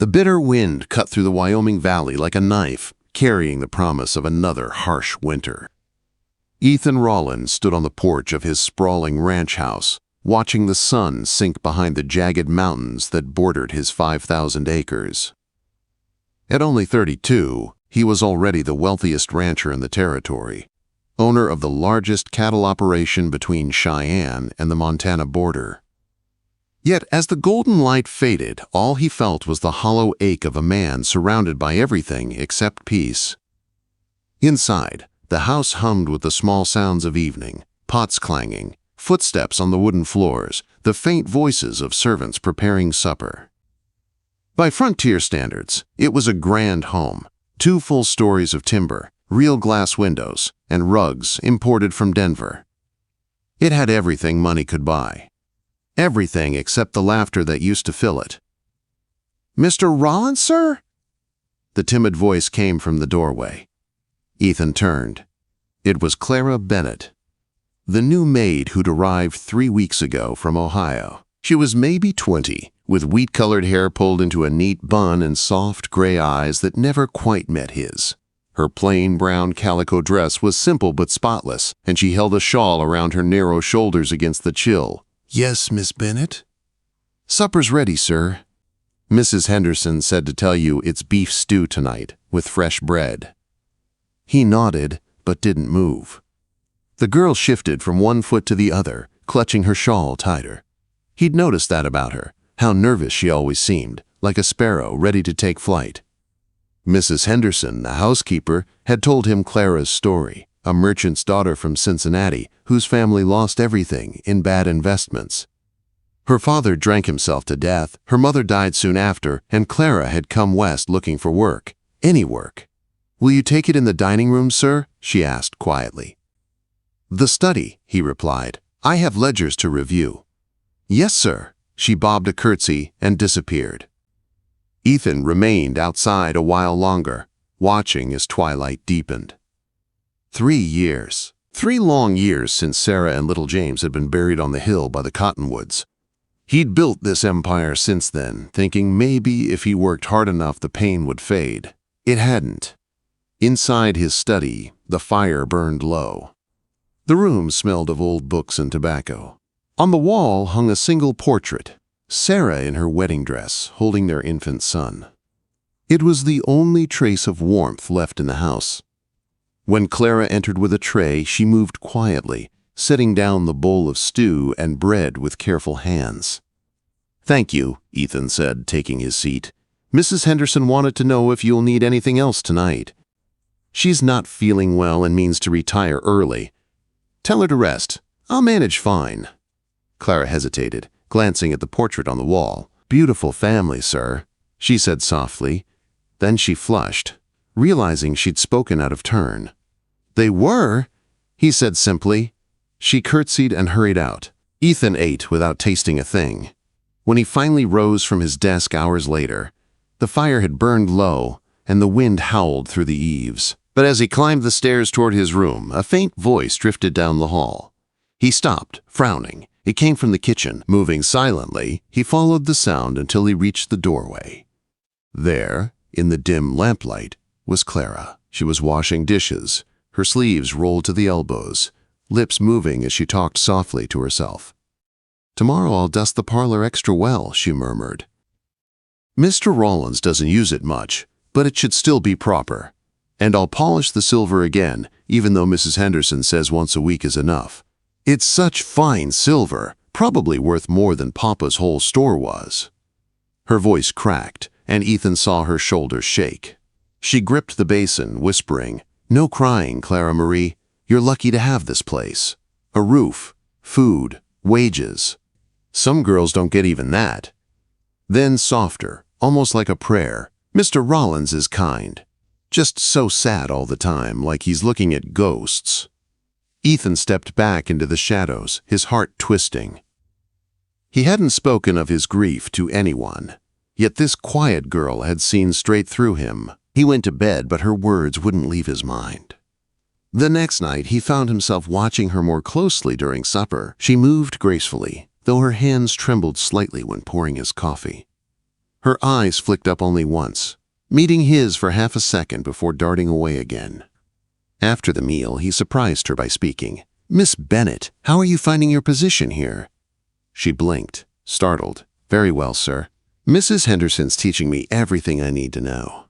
The bitter wind cut through the Wyoming valley like a knife, carrying the promise of another harsh winter. Ethan Rollins stood on the porch of his sprawling ranch house, watching the sun sink behind the jagged mountains that bordered his 5,000 acres. At only 32, he was already the wealthiest rancher in the territory, owner of the largest cattle operation between Cheyenne and the Montana border. Yet as the golden light faded, all he felt was the hollow ache of a man surrounded by everything except peace. Inside, the house hummed with the small sounds of evening, pots clanging, footsteps on the wooden floors, the faint voices of servants preparing supper. By frontier standards, it was a grand home, 2 full stories of timber, real glass windows, and rugs imported from Denver. It had everything money could buy. Everything except the laughter that used to fill it. "Mr. Rollins, sir?" The timid voice came from the doorway. Ethan turned. It was Clara Bennett, the new maid who'd arrived 3 weeks ago from Ohio. She was maybe 20, with wheat-colored hair pulled into a neat bun and soft gray eyes that never quite met his. Her plain brown calico dress was simple but spotless, and she held a shawl around her narrow shoulders against the chill. "Yes, Miss Bennett?" "Supper's ready, sir. Mrs. Henderson said to tell you it's beef stew tonight, with fresh bread." He nodded, but didn't move. The girl shifted from one foot to the other, clutching her shawl tighter. He'd noticed that about her, how nervous she always seemed, like a sparrow ready to take flight. Mrs. Henderson, the housekeeper, had told him Clara's story, a merchant's daughter from Cincinnati whose family lost everything in bad investments. Her father drank himself to death, her mother died soon after, and Clara had come west looking for work, any work. "Will you take it in the dining room, sir?" she asked quietly. "The study," he replied. "I have ledgers to review." "Yes, sir." She bobbed a curtsy and disappeared. Ethan remained outside a while longer, watching as twilight deepened. 3 years. 3 long years since Sarah and little James had been buried on the hill by the cottonwoods. He'd built this empire since then, thinking maybe if he worked hard enough the pain would fade. It hadn't. Inside his study, the fire burned low. The room smelled of old books and tobacco. On the wall hung a single portrait, Sarah in her wedding dress, holding their infant son. It was the only trace of warmth left in the house. When Clara entered with a tray, she moved quietly, setting down the bowl of stew and bread with careful hands. "Thank you," Ethan said, taking his seat. "Mrs. Henderson wanted to know if you'll need anything else tonight. She's not feeling well and means to retire early. Tell her to rest. I'll manage fine." Clara hesitated, glancing at the portrait on the wall. "Beautiful family, sir," she said softly. Then she flushed, realizing she'd spoken out of turn. "They were," he said simply. She curtsied and hurried out. Ethan ate without tasting a thing. When he finally rose from his desk hours later, the fire had burned low and the wind howled through the eaves. But as he climbed the stairs toward his room, a faint voice drifted down the hall. He stopped, frowning. It came from the kitchen. Moving silently, he followed the sound until he reached the doorway. There, in the dim lamplight, was Clara. She was washing dishes, her sleeves rolled to the elbows, lips moving as she talked softly to herself. "Tomorrow I'll dust the parlor extra well," she murmured. "Mr. Rollins doesn't use it much, but it should still be proper. And I'll polish the silver again, even though Mrs. Henderson says once a week is enough. It's such fine silver, probably worth more than Papa's whole store was." Her voice cracked, and Ethan saw her shoulders shake. She gripped the basin, whispering, "No crying, Clara Marie. You're lucky to have this place. A roof, food, wages. Some girls don't get even that." Then softer, almost like a prayer, "Mr. Rollins is kind. Just so sad all the time, like he's looking at ghosts." Ethan stepped back into the shadows, his heart twisting. He hadn't spoken of his grief to anyone, yet this quiet girl had seen straight through him. He went to bed, but her words wouldn't leave his mind. The next night, he found himself watching her more closely during supper. She moved gracefully, though her hands trembled slightly when pouring his coffee. Her eyes flicked up only once, meeting his for half a second before darting away again. After the meal, he surprised her by speaking. "Miss Bennett, how are you finding your position here?" She blinked, startled. "Very well, sir. Mrs. Henderson's teaching me everything I need to know."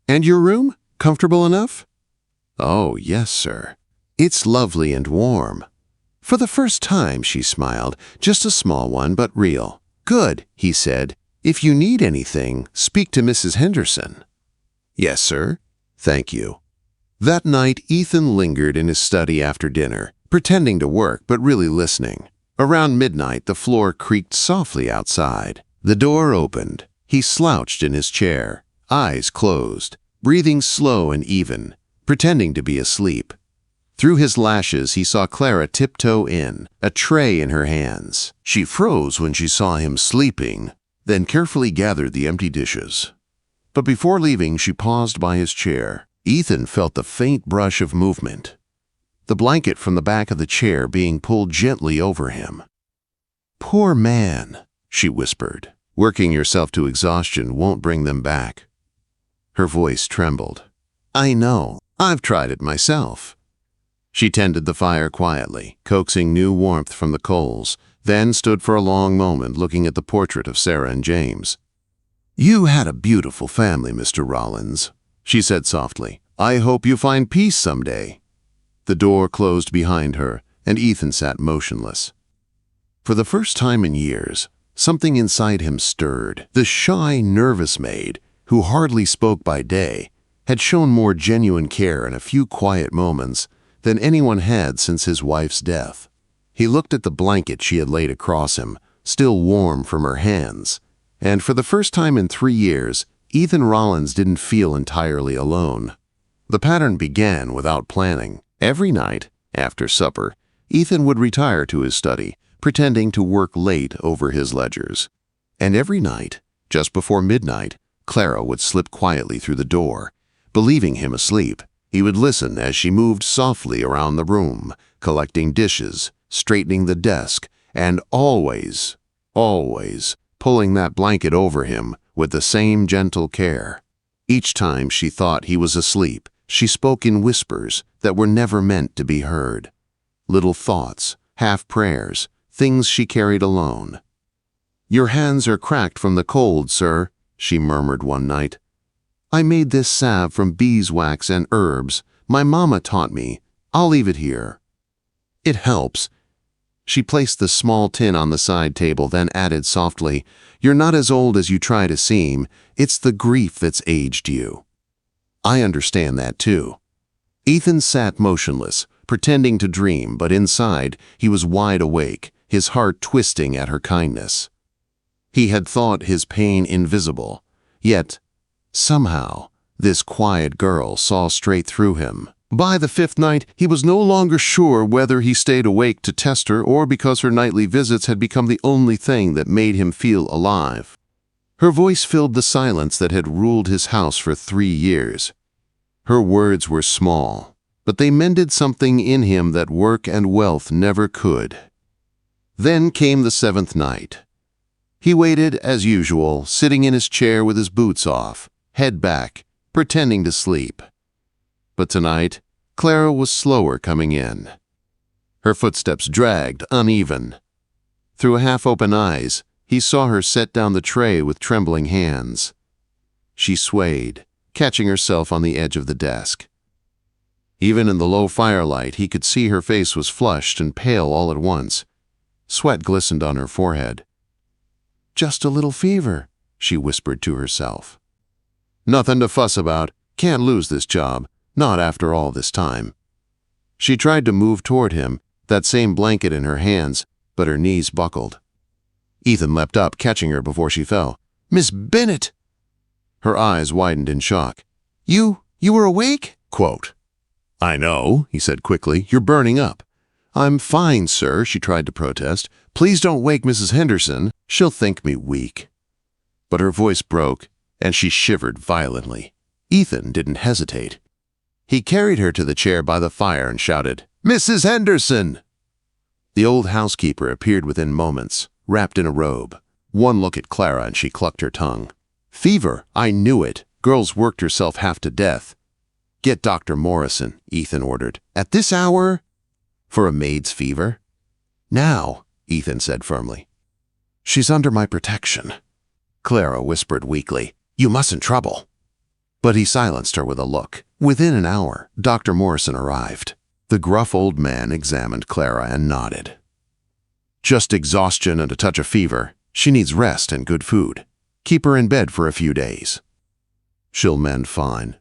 "And your room? Comfortable enough?" "Oh, yes, sir. It's lovely and warm." For the first time, she smiled, just a small one, but real. "Good," he said. "If you need anything, speak to Mrs. Henderson." "Yes, sir. Thank you." That night, Ethan lingered in his study after dinner, pretending to work but really listening. Around midnight, the floor creaked softly outside. The door opened. He slouched in his chair, eyes closed, breathing slow and even, pretending to be asleep. Through his lashes, he saw Clara tiptoe in, a tray in her hands. She froze when she saw him sleeping, then carefully gathered the empty dishes. But before leaving, she paused by his chair. Ethan felt the faint brush of movement, the blanket from the back of the chair being pulled gently over him. "Poor man," she whispered. "Working yourself to exhaustion won't bring them back." Her voice trembled. "I know. I've tried it myself." She tended the fire quietly, coaxing new warmth from the coals, then stood for a long moment looking at the portrait of Sarah and James. "You had a beautiful family, Mr. Rollins," she said softly. "I hope you find peace someday." The door closed behind her, and Ethan sat motionless. For the first time in years, something inside him stirred. The shy, nervous Maid, who hardly spoke by day, had shown more genuine care in a few quiet moments than anyone had since his wife's death. He looked at the blanket she had laid across him, still warm from her hands, and for the first time in 3 years, Ethan Rollins didn't feel entirely alone. The pattern began without planning. Every night, after supper, Ethan would retire to his study, pretending to work late over his ledgers. And every night, just before midnight, Clara would slip quietly through the door. Believing him asleep, he would listen as she moved softly around the room, collecting dishes, straightening the desk, and always pulling that blanket over him with the same gentle care. Each time she thought he was asleep, she spoke in whispers that were never meant to be heard. Little thoughts, half prayers, things she carried alone. "Your hands are cracked from the cold, sir," she murmured one night. "I made this salve from beeswax and herbs. My mama taught me. I'll leave it here." "It helps." She placed the small tin on the side table, then added softly, "You're not as old as you try to seem. It's the grief that's aged you." "I understand that too." Ethan sat motionless, pretending to dream, but inside he was wide awake, his heart twisting at her kindness. He had thought his pain invisible, yet, somehow, this quiet girl saw straight through him. By the 5th night, he was no longer sure whether he stayed awake to test her or because her nightly visits had become the only thing that made him feel alive. Her voice filled the silence that had ruled his house for 3 years. Her words were small, but they mended something in him that work and wealth never could. Then came the 7th night. He waited, as usual, sitting in his chair with his boots off, head back, pretending to sleep. But tonight, Clara was slower coming in. Her footsteps dragged, uneven. Through half-open eyes, he saw her set down the tray with trembling hands. She swayed, catching herself on the edge of the desk. Even in the low firelight, he could see her face was flushed and pale all at once. Sweat glistened on her forehead. "Just a little fever," she whispered to herself. "Nothing to fuss about. Can't lose this job. Not after all this time." She tried to move toward him, that same blanket in her hands, but her knees buckled. Ethan leapt up, catching her before she fell. "Miss Bennett!" Her eyes widened in shock. You were awake?" Quote. "I know," he said quickly. "You're burning up." "I'm fine, sir," she tried to protest. "Please don't wake Mrs. Henderson. She'll think me weak." But her voice broke, and she shivered violently. Ethan didn't hesitate. He carried her to the chair by the fire and shouted, "Mrs. Henderson!" The old housekeeper appeared within moments, wrapped in a robe. One look at Clara and she clucked her tongue. Fever, I knew it. Girl's worked herself half to death. Get Dr. Morrison, Ethan ordered. At this hour? For a maid's fever? Now, Ethan said firmly. She's under my protection. Clara whispered weakly. You mustn't trouble. But he silenced her with a look. Within an hour, Dr. Morrison arrived. The gruff old man examined Clara and nodded. Just exhaustion and a touch of fever. She needs rest and good food. Keep her in bed for a few days. She'll mend fine.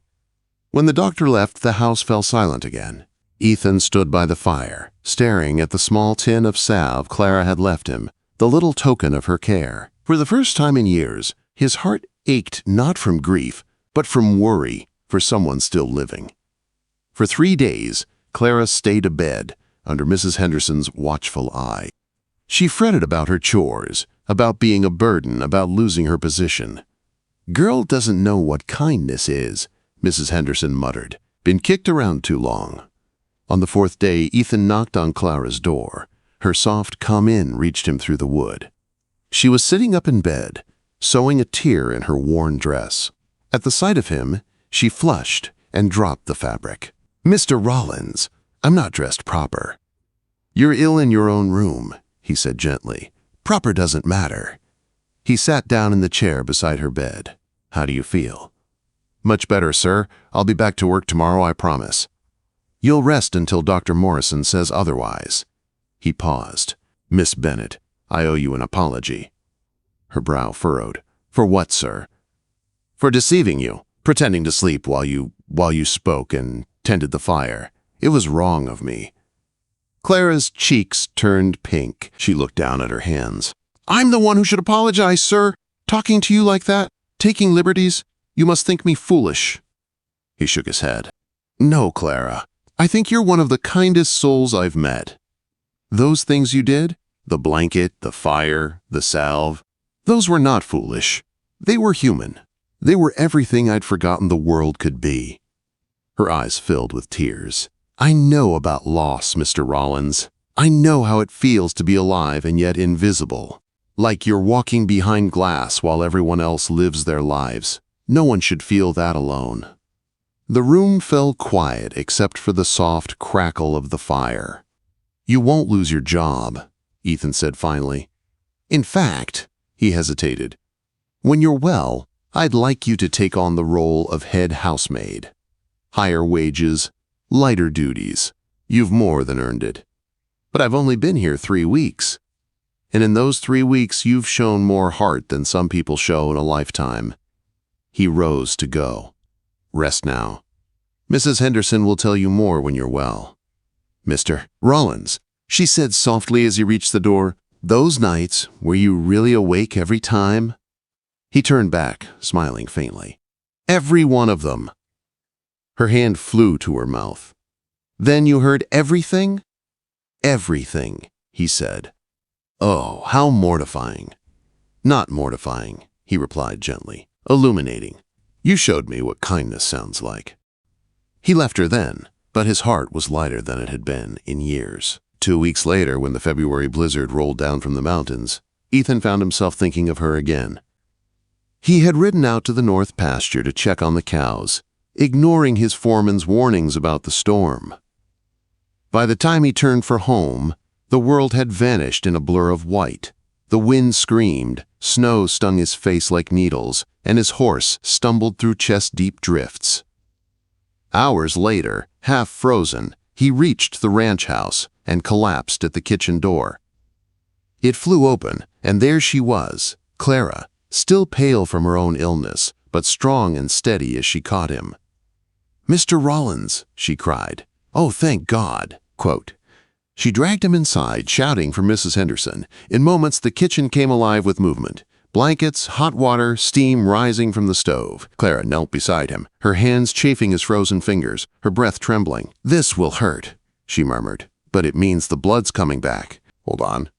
When the doctor left, the house fell silent again. Ethan stood by the fire, staring at the small tin of salve Clara had left him, the little token of her care. For the first time in years, his heart ached not from grief, but from worry for someone still living. For 3 days, Clara stayed abed under Mrs. Henderson's watchful eye. She fretted about her chores, about being a burden, about losing her position. Girl doesn't know what kindness is, Mrs. Henderson muttered. Been kicked around too long. On the 4th day, Ethan knocked on Clara's door. Her soft "come in" reached him through the wood. She was sitting up in bed, sewing a tear in her worn dress. At the sight of him, she flushed and dropped the fabric. Mr. Rollins, I'm not dressed proper. You're ill in your own room, he said gently. Proper doesn't matter. He sat down in the chair beside her bed. How do you feel? Much better, sir. I'll be back to work tomorrow, I promise. You'll rest until Dr. Morrison says otherwise. He paused. Miss Bennett, I owe you an apology. Her brow furrowed. For what, sir? For deceiving you, pretending to sleep while you spoke and tended the fire. It was wrong of me. Clara's cheeks turned pink. She looked down at her hands. I'm the one who should apologize, sir. Talking to you like that, taking liberties, you must think me foolish. He shook his head. No, Clara. I think you're one of the kindest souls I've met. Those things you did, the blanket, the fire, the salve, those were not foolish. They were human. They were everything I'd forgotten the world could be. Her eyes filled with tears. I know about loss, Mr. Rollins. I know how it feels to be alive and yet invisible. Like you're walking behind glass while everyone else lives their lives. No one should feel that alone. The room fell quiet except for the soft crackle of the fire. You won't lose your job, Ethan said finally. In fact, he hesitated, when you're well, I'd like you to take on the role of head housemaid. Higher wages, lighter duties. You've more than earned it. But I've only been here 3 weeks. And in those 3 weeks, you've shown more heart than some people show in a lifetime. He rose to go. Rest now. Mrs. Henderson will tell you more when you're well. Mr. Rollins, she said softly as he reached the door, those nights, were you really awake every time? He turned back, smiling faintly. Every one of them. Her hand flew to her mouth. Then you heard everything? Everything, he said. Oh, how mortifying. Not mortifying, he replied gently, illuminating. You showed me what kindness sounds like. He left her then, but his heart was lighter than it had been in years. 2 weeks later, when the February blizzard rolled down from the mountains, Ethan found himself thinking of her again. He had ridden out to the north pasture to check on the cows, ignoring his foreman's warnings about the storm. By the time he turned for home, the world had vanished in a blur of white. The wind screamed, snow stung his face like needles, and his horse stumbled through chest-deep drifts. Hours later, half frozen, he reached the ranch house and collapsed at the kitchen door. It flew open, and there she was, Clara, still pale from her own illness, but strong and steady as she caught him. Mr. Rollins, she cried. Oh, thank God, quote. She dragged him inside, shouting for Mrs. Henderson. In moments, the kitchen came alive with movement. Blankets, hot water, steam rising from the stove. Clara knelt beside him, her hands chafing his frozen fingers, her breath trembling. This will hurt, she murmured, but it means the blood's coming back. Hold on.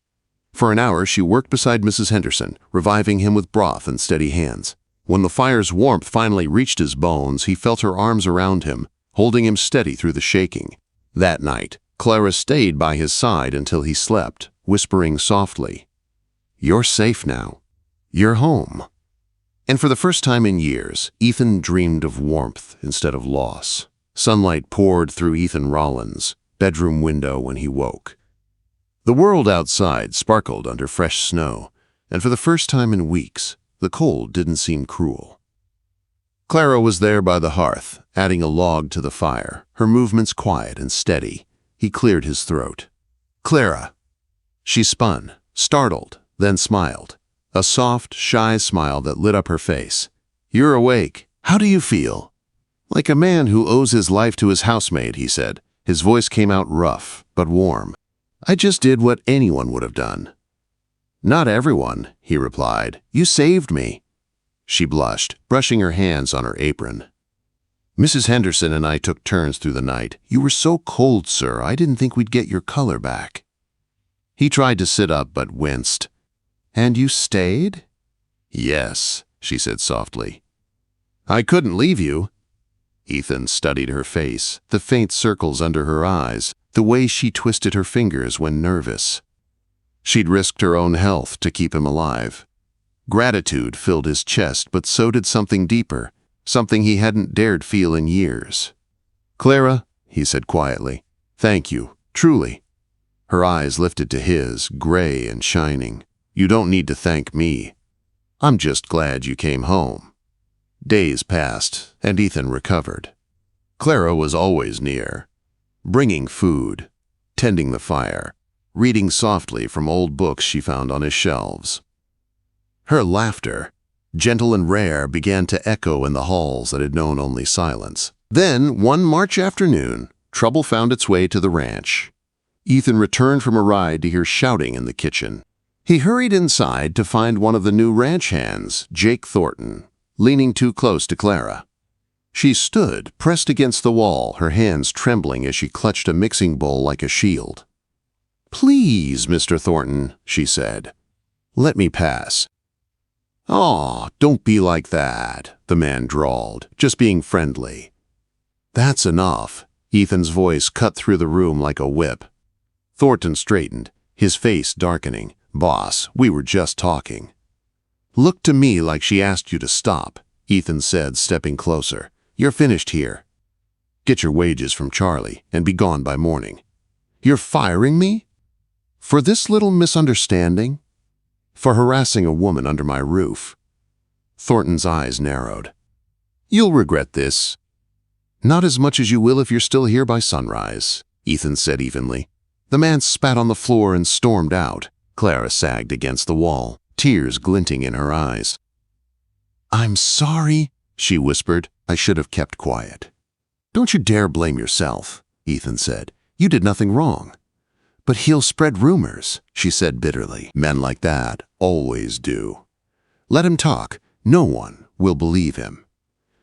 For an hour, she worked beside Mrs. Henderson, reviving him with broth and steady hands. When the fire's warmth finally reached his bones, he felt her arms around him, holding him steady through the shaking. That night, Clara stayed by his side until he slept, whispering softly, You're safe now. You're home. And for the first time in years, Ethan dreamed of warmth instead of loss. Sunlight poured through Ethan Rollins' bedroom window when he woke. The world outside sparkled under fresh snow, and for the first time in weeks, the cold didn't seem cruel. Clara was there by the hearth, adding a log to the fire, her movements quiet and steady. He cleared his throat. "Clara." She spun, startled, then smiled. A soft, shy smile that lit up her face. "You're awake. How do you feel?" "Like a man who owes his life to his housemaid," he said. His voice came out rough, but warm. "I just did what anyone would have done." "Not everyone," he replied. "You saved me." She blushed, brushing her hands on her apron. "Mrs. Henderson and I took turns through the night. You were so cold, sir, I didn't think we'd get your color back." He tried to sit up but winced. "And you stayed?" "Yes," she said softly. "I couldn't leave you." Ethan studied her face, the faint circles under her eyes, the way she twisted her fingers when nervous. She'd risked her own health to keep him alive. Gratitude filled his chest, but so did something deeper, something he hadn't dared feel in years. "Clara," he said quietly, "thank you, truly." Her eyes lifted to his, gray and shining. "You don't need to thank me. I'm just glad you came home." Days passed, and Ethan recovered. Clara was always near, bringing food, tending the fire, reading softly from old books she found on his shelves. Her laughter, gentle and rare, began to echo in the halls that had known only silence. Then, one March afternoon, trouble found its way to the ranch. Ethan returned from a ride to hear shouting in the kitchen. He hurried inside to find one of the new ranch hands, Jake Thornton, leaning too close to Clara. She stood, pressed against the wall, her hands trembling as she clutched a mixing bowl like a shield. "Please, Mr. Thornton," she said. "Let me pass." "Aw, don't be like that," the man drawled, just being friendly. "That's enough." Ethan's voice cut through the room like a whip. Thornton straightened, his face darkening. "Boss, we were just talking." "Looked to me like she asked you to stop," Ethan said, stepping closer. "You're finished here. Get your wages from Charlie and be gone by morning." "You're firing me?" "For this little misunderstanding? For harassing a woman under my roof." Thornton's eyes narrowed. "You'll regret this." "Not as much as you will if you're still here by sunrise," Ethan said evenly. The man spat on the floor and stormed out. Clara sagged against the wall, tears glinting in her eyes. "I'm sorry," she whispered. "I should have kept quiet." "Don't you dare blame yourself," Ethan said. "You did nothing wrong." "But he'll spread rumors," she said bitterly. "Men like that always do." "Let him talk. No one will believe him."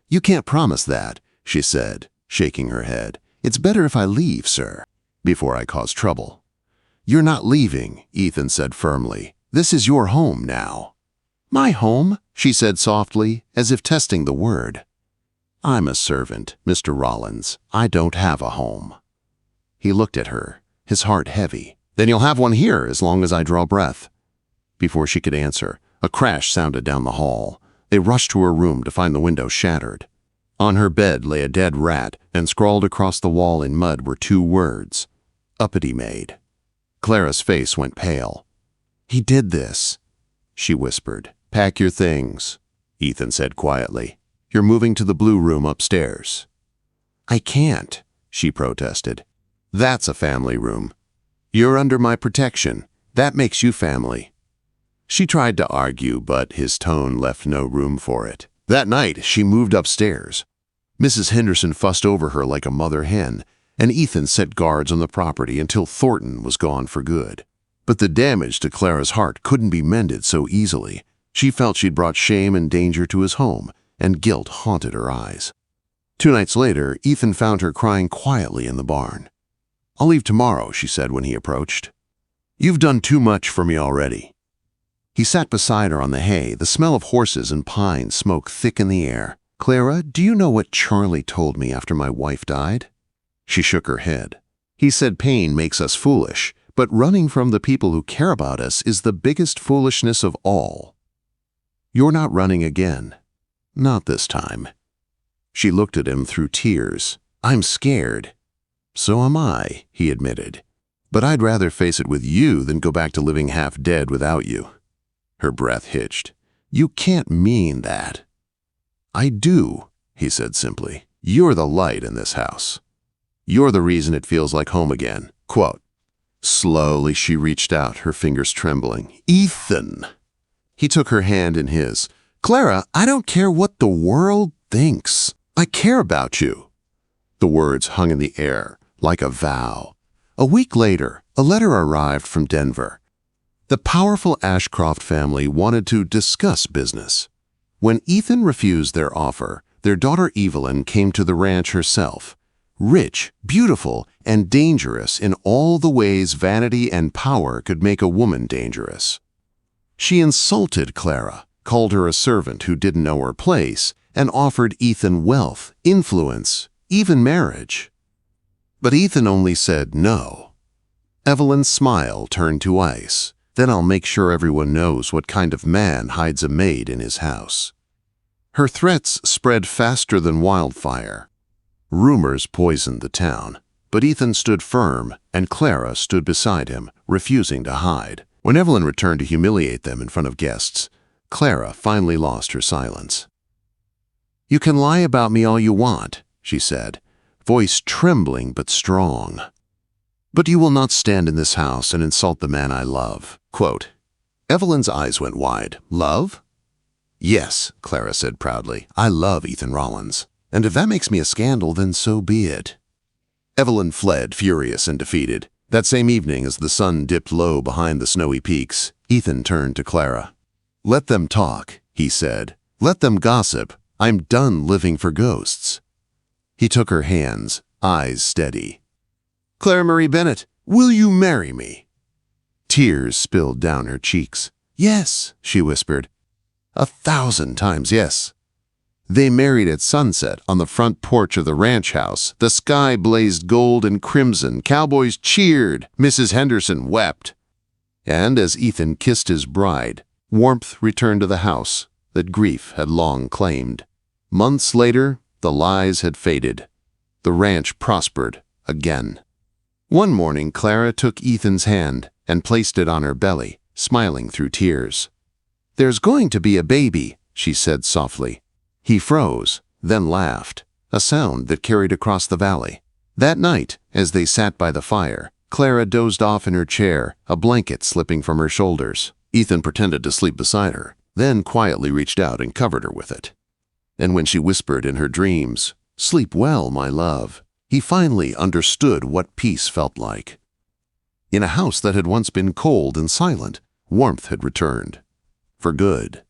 "You can't promise that," she said, shaking her head. "It's better if I leave, sir, before I cause trouble." "You're not leaving," Ethan said firmly. "This is your home now." "My home?" she said softly, as if testing the word. "I'm a servant, Mr. Rollins. I don't have a home." He looked at her, his heart heavy. "Then you'll have one here as long as I draw breath." Before she could answer, a crash sounded down the hall. They rushed to her room to find the window shattered. On her bed lay a dead rat, and scrawled across the wall in mud were 2 words: "Uppity Maid." Clara's face went pale. "He did this," she whispered. "Pack your things," Ethan said quietly. "You're moving to the blue room upstairs." "I can't," she protested. "That's a family room. You're under my protection. That makes you family." She tried to argue, but his tone left no room for it. That night, she moved upstairs. Mrs. Henderson fussed over her like a mother hen, and Ethan set guards on the property until Thornton was gone for good. But the damage to Clara's heart couldn't be mended so easily. She felt she'd brought shame and danger to his home, and guilt haunted her eyes. 2 nights later, Ethan found her crying quietly in the barn. "I'll leave tomorrow," she said when he approached. "You've done too much for me already." He sat beside her on the hay, the smell of horses and pine smoke thick in the air. "Clara, do you know what Charlie told me after my wife died?" She shook her head. "He said pain makes us foolish, but running from the people who care about us is the biggest foolishness of all." "You're not running again. Not this time." She looked at him through tears. "I'm scared." "So am I," he admitted. "But I'd rather face it with you than go back to living half dead without you." Her breath hitched. "You can't mean that." "I do," he said simply. "You're the light in this house. You're the reason it feels like home again." Quote. Slowly she reached out, her fingers trembling. "Ethan!" He took her hand in his. "Clara, I don't care what the world thinks. I care about you." The words hung in the air, like a vow. A week later, a letter arrived from Denver. The powerful Ashcroft family wanted to discuss business. When Ethan refused their offer, their daughter Evelyn came to the ranch herself. Rich, beautiful, and dangerous in all the ways vanity and power could make a woman dangerous. She insulted Clara, called her a servant who didn't know her place, and offered Ethan wealth, influence, even marriage. But Ethan only said no. Evelyn's smile turned to ice. "Then I'll make sure everyone knows what kind of man hides a maid in his house." Her threats spread faster than wildfire. Rumors poisoned the town, but Ethan stood firm, and Clara stood beside him, refusing to hide. When Evelyn returned to humiliate them in front of guests, Clara finally lost her silence. "You can lie about me all you want," she said, voice trembling but strong. "But you will not stand in this house and insult the man I love." Quote. Evelyn's eyes went wide. "Love?" "Yes," Clara said proudly. "I love Ethan Rollins. And if that makes me a scandal, then so be it." Evelyn fled, furious and defeated. That same evening, as the sun dipped low behind the snowy peaks, Ethan turned to Clara. "Let them talk," he said. "Let them gossip. I'm done living for ghosts." He took her hands, eyes steady. "Clara Marie Bennett, will you marry me?" Tears spilled down her cheeks. "Yes," she whispered. 1,000 times yes. They married at sunset on the front porch of the ranch house. The sky blazed gold and crimson. Cowboys cheered. Mrs. Henderson wept. And as Ethan kissed his bride, warmth returned to the house that grief had long claimed. Months later, the lies had faded. The ranch prospered again. One morning, Clara took Ethan's hand and placed it on her belly, smiling through tears. "There's going to be a baby," she said softly. He froze, then laughed, a sound that carried across the valley. That night, as they sat by the fire, Clara dozed off in her chair, a blanket slipping from her shoulders. Ethan pretended to sleep beside her, then quietly reached out and covered her with it. And when she whispered in her dreams, "Sleep well, my love," he finally understood what peace felt like. In a house that had once been cold and silent, warmth had returned. For good.